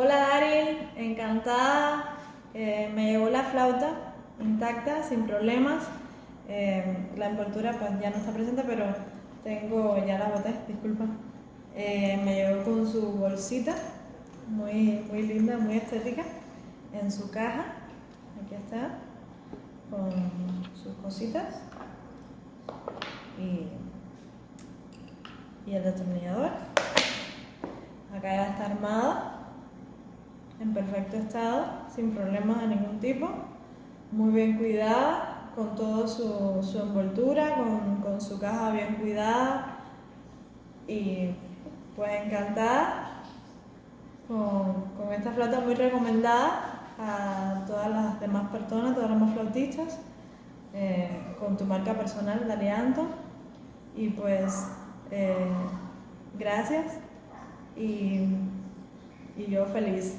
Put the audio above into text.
Hola Daryl, encantada. Me llegó la flauta intacta, sin problemas. La envoltura pues ya no está presente, pero ya la boté, disculpa. Me llegó con su bolsita, muy linda, muy estética, en su caja. Aquí está, con sus cositas y el destornillador. Acá ya está armada, en perfecto estado, sin problemas de ningún tipo, muy bien cuidada, con toda su envoltura, con su caja bien cuidada y pues encantada con esta flauta, muy recomendada a todas las demás personas, todas las demás flautistas, con tu marca personal, Dalianto. Y pues gracias y yo feliz.